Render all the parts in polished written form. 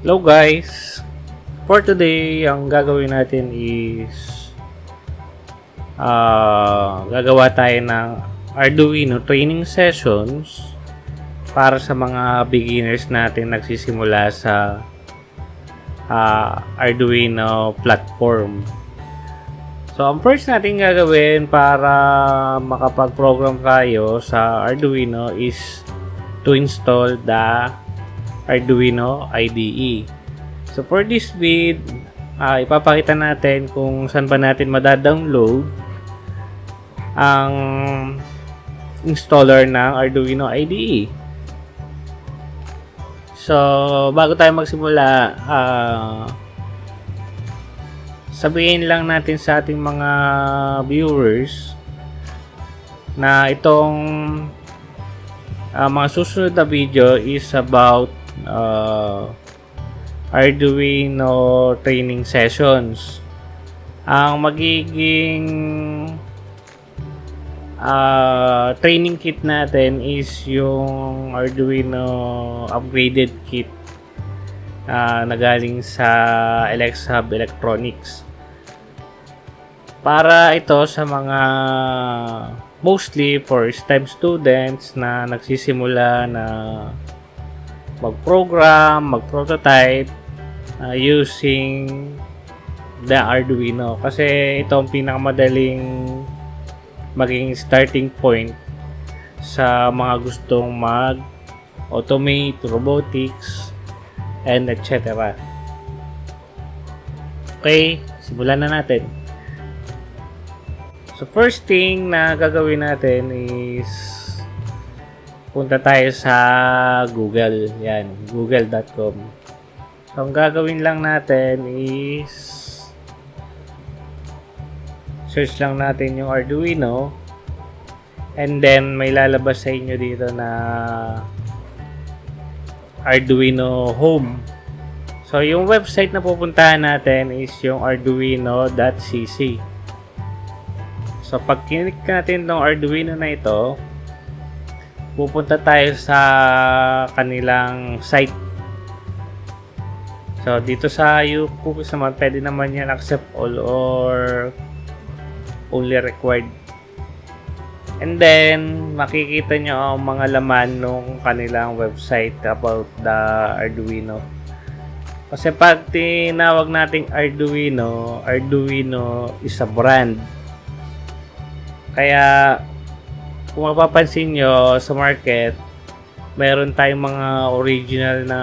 Hello guys! For today, ang gagawin natin is gagawa tayo ng Arduino training sessions para sa mga beginners natin nagsisimula sa Arduino platform. So, ang first natin gagawin para makapag-program tayo sa Arduino is to install the Arduino IDE. So for this vid, ipapakita natin kung saan ba natin madadownload ang installer ng Arduino IDE. So bago tayo magsimula, sabihin lang natin sa ating mga viewers na itong mga susunod na video is about Arduino training sessions. Ang magiging training kit natin is yung Arduino upgraded kit na galing sa LXHub Electronics. Para ito sa mga mostly first-time students na nagsisimula na mag-program, mag-prototype using the Arduino. Kasi ito ang pinakamadaling maging starting point sa mga gustong mag-automate, robotics, and etc. Okay, simulan na natin. So first thing na gagawin natin is punta tayo sa Google. Yan, google.com. So ang gagawin lang natin is search lang natin yung Arduino, and then may lalabas sa inyo dito na Arduino Home. So yung website na pupuntahan natin is yung arduino.cc. So pag kinik natin tong Arduino na ito, pupunta tayo sa kanilang site. So dito sa cookies naman, pwede naman yan accept all or only required. And then makikita nyo ang mga laman ng kanilang website about the Arduino. Kasi pag tinawag nating Arduino, Arduino is a brand. Kaya kung mapapansin nyo sa market, meron tayong mga original na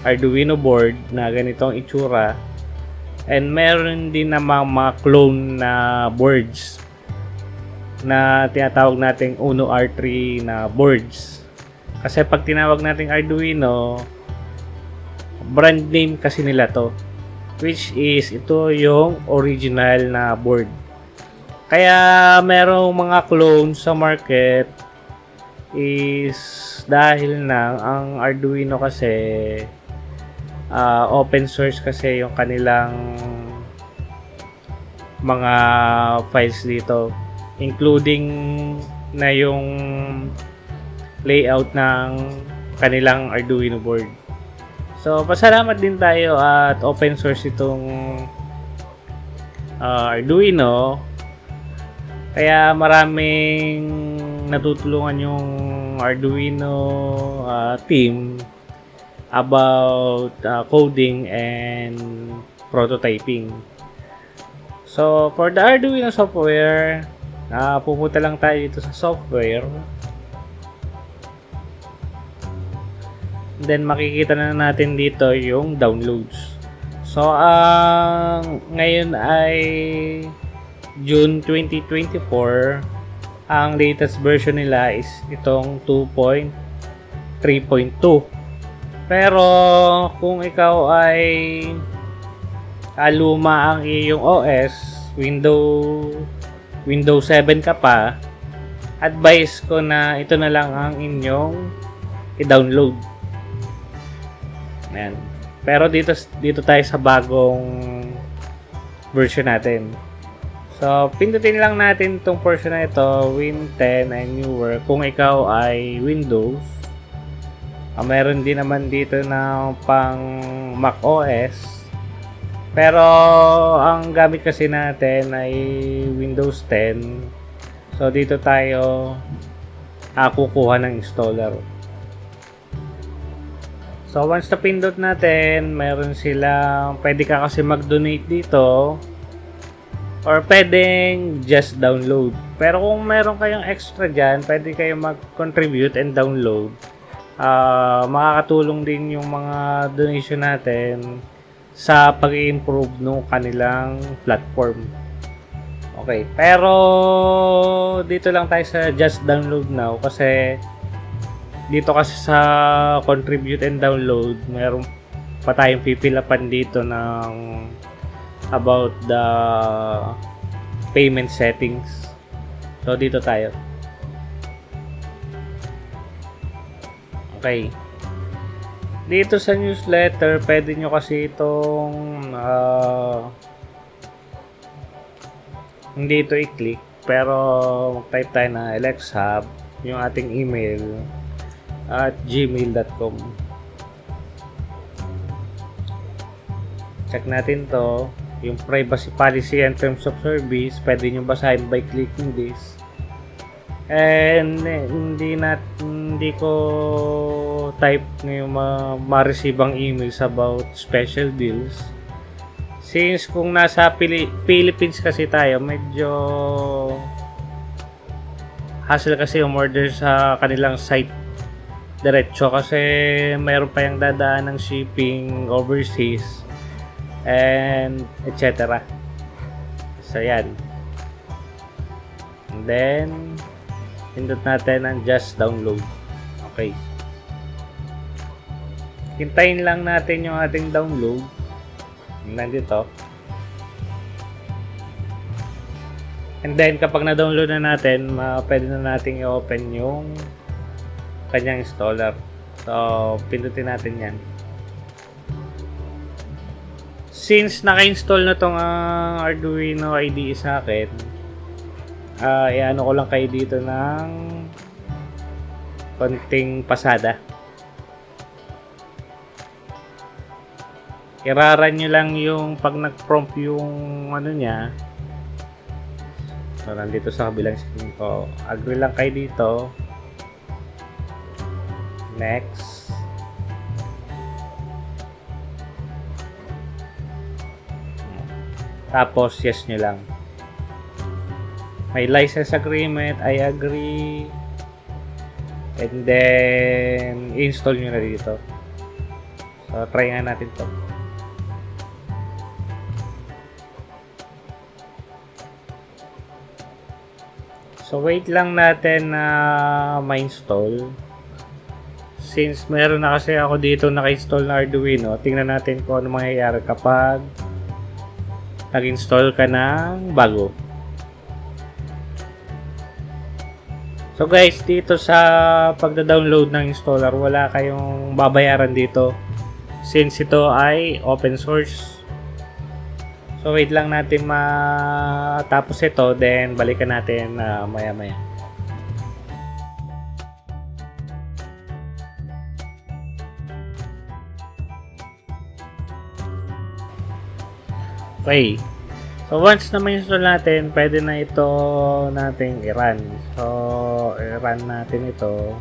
Arduino board na ganitong itsura, and meron din namang mga clone na boards na tinatawag nating Uno R3 na boards. Kasi pag tinawag nating Arduino, brand name kasi nila to, which is ito yung original na board. Kaya merong mga clones sa market is dahil na ang Arduino kasi open source kasi yung kanilang mga files dito, including na yung layout ng kanilang Arduino board. So pasalamat din tayo at open source itong Arduino. Kaya maraming natutulungan yung Arduino team about coding and prototyping. So for the Arduino software, pupunta lang tayo dito sa software. Then makikita na natin dito yung downloads. So ngayon ay June 2024, ang latest version nila is itong 2.3.2. Pero kung ikaw ay luma ang iyong OS, Windows 7 ka pa, advice ko na ito na lang ang inyong i-download. Ayan. Pero dito tayo sa bagong version natin. So, pindutin lang natin itong portion na ito, Win 10 and newer, kung ikaw ay Windows. Meron din naman dito na pang Mac OS. Pero ang gamit kasi natin ay Windows 10. So dito tayo kukuha ng installer. So once na pindot natin, meron silang pwede ka kasi mag-donate dito or pwedeng just download. Pero kung meron kayong extra dyan, pwede kayong mag-contribute and download. Makakatulong din yung mga donation natin sa pag-i-improve ng kanilang platform. Okay, pero dito lang tayo sa just download now kasi dito kasi sa contribute and download meron pa tayong pipilapan dito ng about the payment settings. So dito tayo. Okay. Dito sa newsletter, pwede nyo kasi itong hindi ito i-click, pero mag-type tayo na LXHub, yung ating email at gmail.com. Check natin to, yung privacy policy and terms of service, pwede nyo basahin by clicking this. And hindi ko type ngayong ma-receive ang emails about special deals. Since kung nasa Philippines kasi tayo, medyo hassle kasi umorder sa kanilang site diretso kasi mayroon pa yung dadaan ng shipping overseas and etc. So yan. And then pindot natin ang just download. Okay. Hintayin lang natin yung ating download. Nandito. And then kapag na-download na natin, pwede na natin i-open yung kanyang installer. So, pindutin natin yan. Since naka-install na tong Arduino IDE sa akin, i-ano ko lang kayo dito ng konting pasada. Iraran nyo lang yung pag nag-prompt yung ano niya. So, nandito sa kabilang screen ko. Agree lang kayo dito. Next. Tapos, yes nyo lang. May license agreement, I agree. And then, install nyo na dito. So, try nga natin to. So, wait lang natin na ma-install. Since meron na kasi ako dito naka-install na Arduino, tingnan natin kung ano mangyayari kapag nag-install ka ng bago. So guys, dito sa pagda-download ng installer, wala kayong babayaran dito since ito ay open source. So wait lang natin matapos ito, then balikan natin maya-maya. Okay. So once na ma-install natin, pwede na ito nating i-run. So i-run natin ito.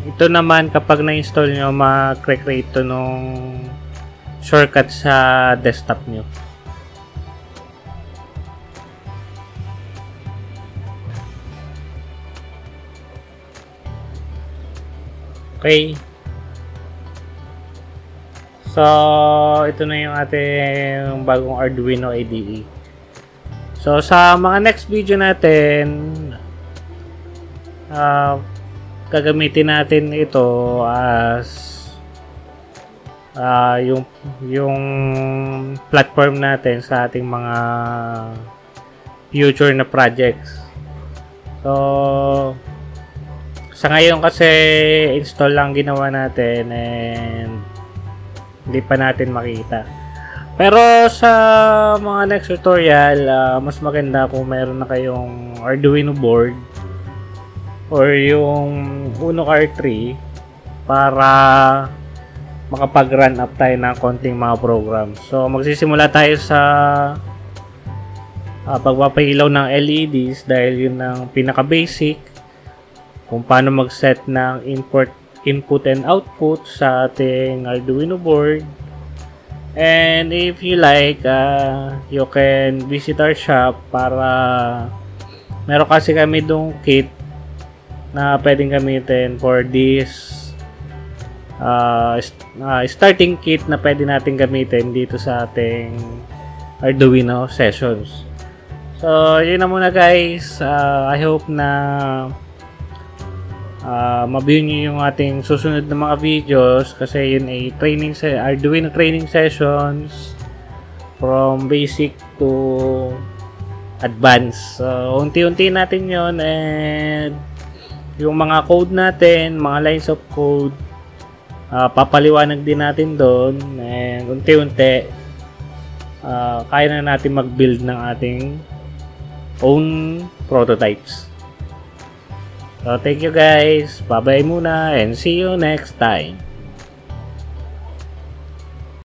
Ito naman kapag na-install nyo, ma-create to nung shortcut sa desktop nyo. Okay. So, ito na yung ating bagong Arduino IDE. So, sa mga next video natin, gagamitin natin ito as yung platform natin sa ating mga future na projects. So, sa ngayon kasi install lang ginawa natin and hindi pa natin makita. Pero sa mga next tutorial, mas maganda kung meron na kayong Arduino board or yung Uno R3 para makapag-run up tayo ng konting mga programs. So, magsisimula tayo sa pagpapailaw ng LEDs dahil yun ang pinaka-basic kung paano mag-set ng input and output sa ating Arduino board. And if you like, you can visit our shop para meron kasi kami dong kit na pwedeng gamitin for this starting kit na pwede natin gamitin dito sa ating Arduino sessions. So, yun na muna guys. I hope na ma-view nyo yung ating susunod na mga videos kasi yun ay Arduino training sessions from basic to advanced. So, unti-unti natin yun, and yung mga code natin, mga lines of code, papaliwanag din natin doon, and unti-unti kaya na natin mag-build ng ating own prototypes. So, thank you guys. Bye-bye muna and see you next time.